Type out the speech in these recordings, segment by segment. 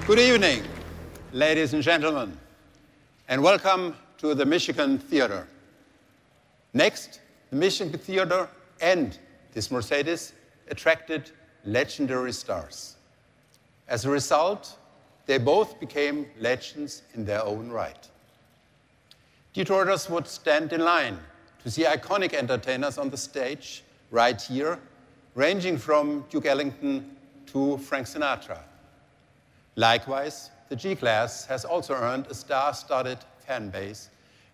Good evening, ladies and gentlemen, and welcome to the Michigan Theater. Next, the Michigan Theater and this Mercedes attracted legendary stars. As a result, they both became legends in their own right. Detroiters would stand in line to see iconic entertainers on the stage right here, ranging from Duke Ellington to Frank Sinatra. Likewise, the G-Class has also earned a star-studded fan base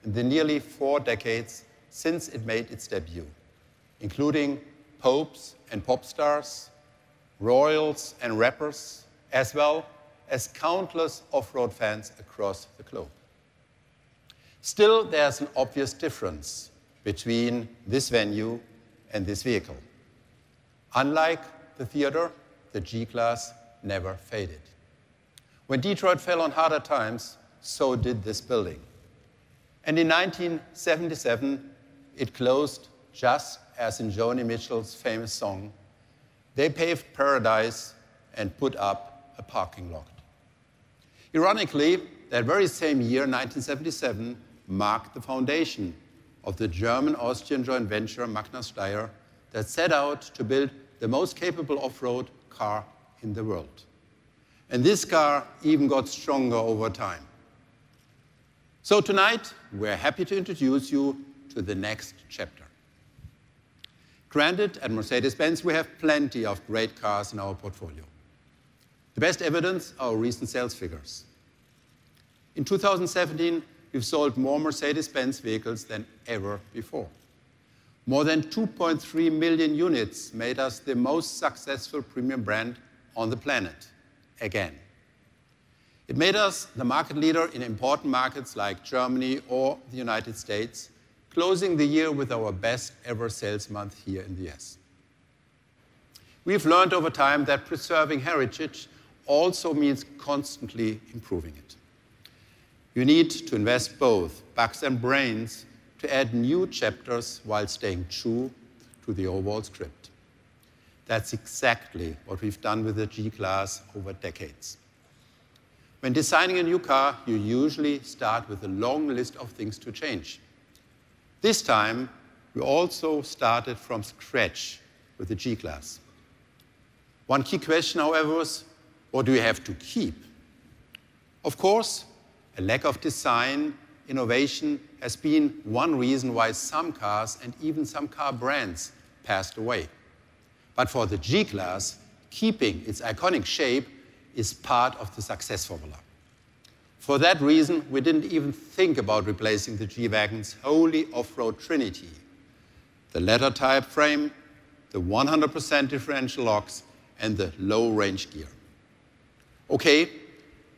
in the nearly 4 decades since it made its debut, including popes and pop stars, royals and rappers, as well as countless off-road fans across the globe. Still, there's an obvious difference between this venue and this vehicle. Unlike the theater, the G-Class never faded. When Detroit fell on harder times, so did this building. And in 1977, it closed just as in Joni Mitchell's famous song, "They paved paradise and put up a parking lot." Ironically, that very same year, 1977, marked the foundation of the German-Austrian joint venture Magna Steyr that set out to build the most capable off-road car in the world. And this car even got stronger over time. So tonight, we're happy to introduce you to the next chapter. Granted, at Mercedes-Benz, we have plenty of great cars in our portfolio. The best evidence are our recent sales figures. In 2017, we've sold more Mercedes-Benz vehicles than ever before. More than 2.3 million units made us the most successful premium brand on the planet. Again. It made us the market leader in important markets like Germany or the United States, closing the year with our best ever sales month here in the US. We've learned over time that preserving heritage also means constantly improving it. You need to invest both bucks and brains to add new chapters while staying true to the overall script. That's exactly what we've done with the G-Class over decades. When designing a new car, you usually start with a long list of things to change. This time, we also started from scratch with the G-Class. One key question, however, was, what do you have to keep? Of course, a lack of design innovation has been one reason why some cars and even some car brands passed away. But for the G-Class, keeping its iconic shape is part of the success formula. For that reason, we didn't even think about replacing the G-Wagon's holy off-road trinity: the leather type frame, the 100% differential locks, and the low-range gear. Okay,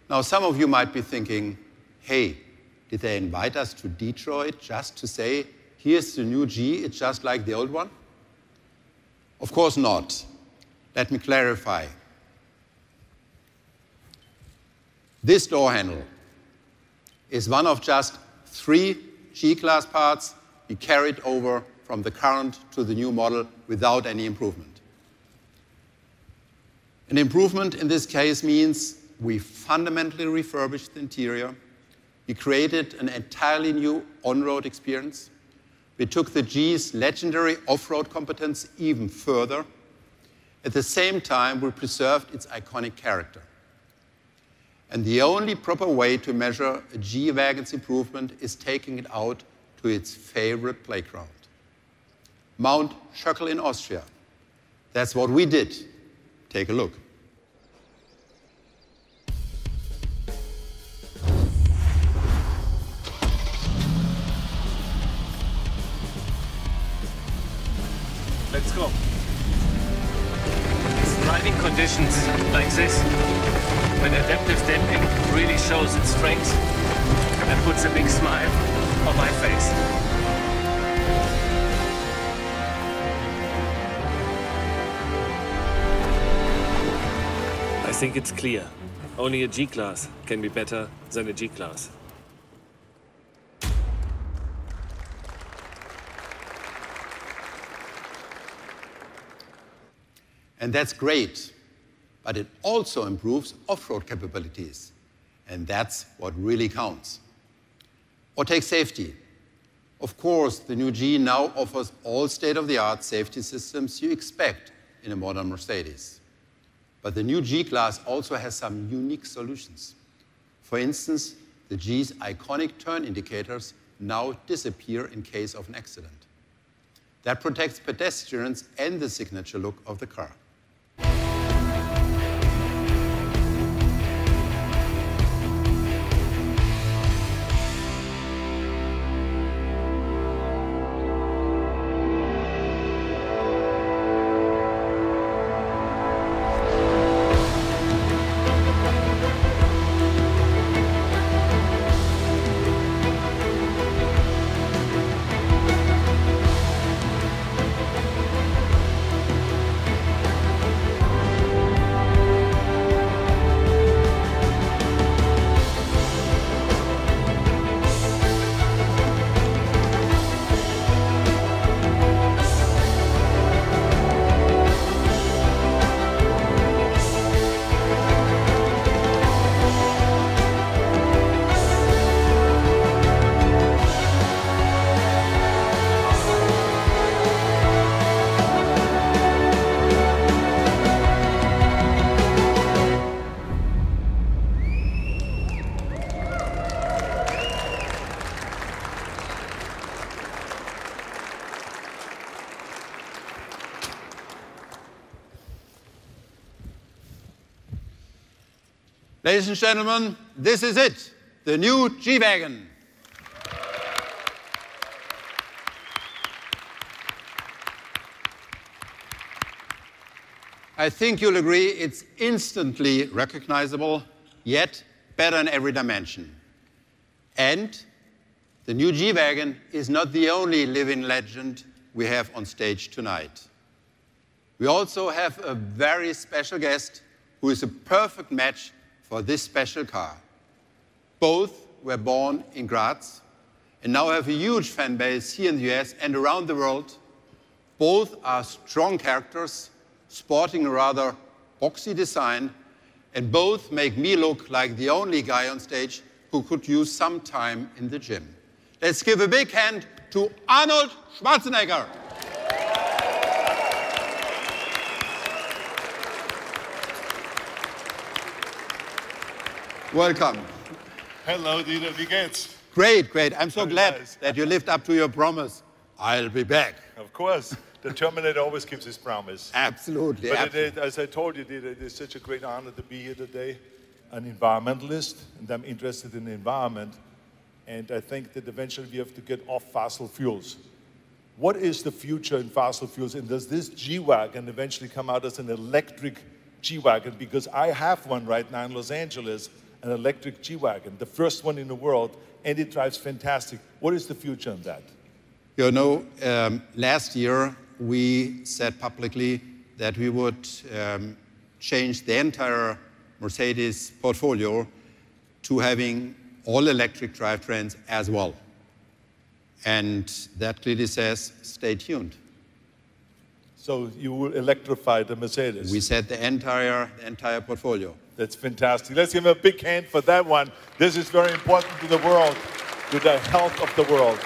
now some of you might be thinking, hey, did they invite us to Detroit just to say, here's the new G, it's just like the old one? Of course not. Let me clarify. This door handle is one of just 3 G-Class parts we carried over from the current to the new model without any improvement. An improvement in this case means we fundamentally refurbished the interior, we created an entirely new on-road experience, we took the G's legendary off-road competence even further. At the same time, we preserved its iconic character. And the only proper way to measure a G-Wagon's improvement is taking it out to its favorite playground, Mount Schöckel in Austria. That's what we did. Take a look. Let's go. It's driving conditions like this, when adaptive damping really shows its strength and puts a big smile on my face. I think it's clear. Only a G-Class can be better than a G-Class. And that's great. but it also improves off-road capabilities. And that's what really counts. Or take safety. Of course, the new G now offers all state-of-the-art safety systems you expect in a modern Mercedes. But the new G-Class also has some unique solutions. For instance, the G's iconic turn indicators now disappear in case of an accident. That protects pedestrians and the signature look of the car. Ladies and gentlemen, this is it, the new G-Wagon. I think you'll agree it's instantly recognizable, yet better in every dimension. And the new G-Wagon is not the only living legend we have on stage tonight. We also have a very special guest who is a perfect match for this special car. Both were born in Graz and now have a huge fan base here in the US and around the world. Both are strong characters, sporting a rather boxy design, and both make me look like the only guy on stage who could use some time in the gym. Let's give a big hand to Arnold Schwarzenegger. Welcome. Hello, Dieter, wie geht's? Great, great. I'm so Very glad nice. that you lived up to your promise. I'll be back. Of course, the Terminator always keeps his promise. Absolutely. But absolutely. as I told you, Dieter, it is such a great honor to be here today. An environmentalist, and I'm interested in the environment. And I think that eventually we have to get off fossil fuels. What is the future in fossil fuels? And does this G-Wagon eventually come out as an electric G-Wagon? Because I have one right now in Los Angeles, an electric G-Wagon, the first one in the world, and it drives fantastic. What is the future in that? You know, last year we said publicly that we would change the entire Mercedes portfolio to having all electric drivetrains as well. And that clearly says, stay tuned. So you will electrify the Mercedes? We said the entire portfolio. That's fantastic. Let's give him a big hand for that one. This is very important to the world, to the health of the world.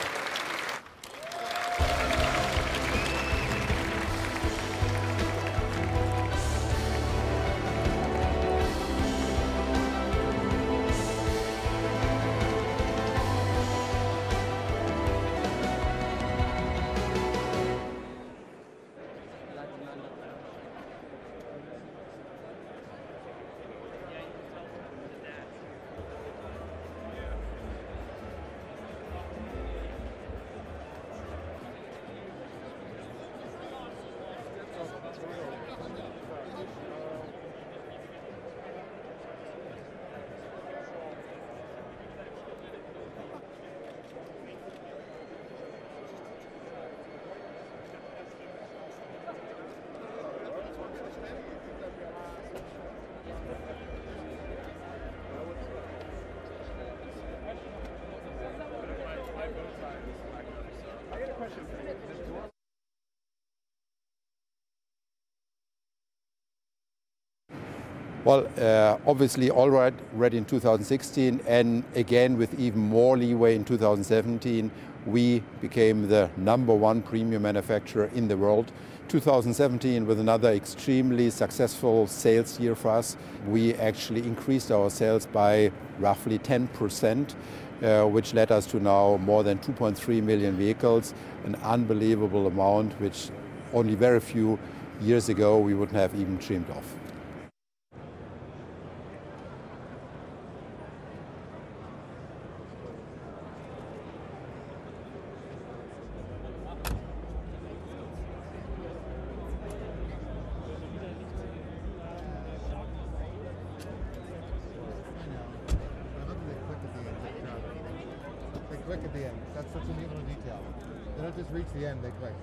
Well, obviously already in 2016, and again with even more leeway in 2017, we became the #1 premium manufacturer in the world. 2017, with another extremely successful sales year for us, we actually increased our sales by roughly 10%, which led us to now more than 2.3 million vehicles, an unbelievable amount which only very few years ago we wouldn't have even dreamed of. They click at the end. That's such a neat little detail. They don't just reach the end, they click.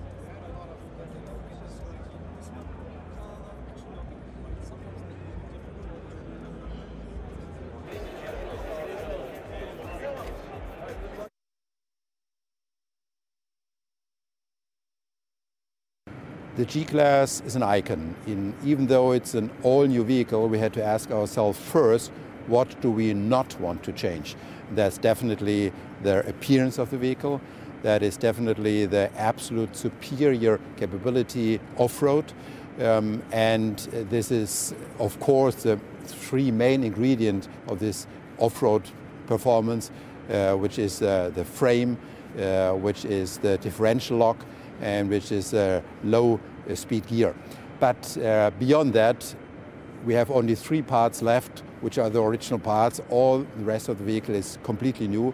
The G-Class is an icon. Even though it's an all-new vehicle, we had to ask ourselves first, what do we not want to change? That's definitely the appearance of the vehicle. That is definitely the absolute superior capability off-road. And this is, of course, the three main ingredients of this off-road performance, which is the frame, which is the differential lock, and which is low speed gear. But beyond that, we have only 3 parts left, which are the original parts. All the rest of the vehicle is completely new.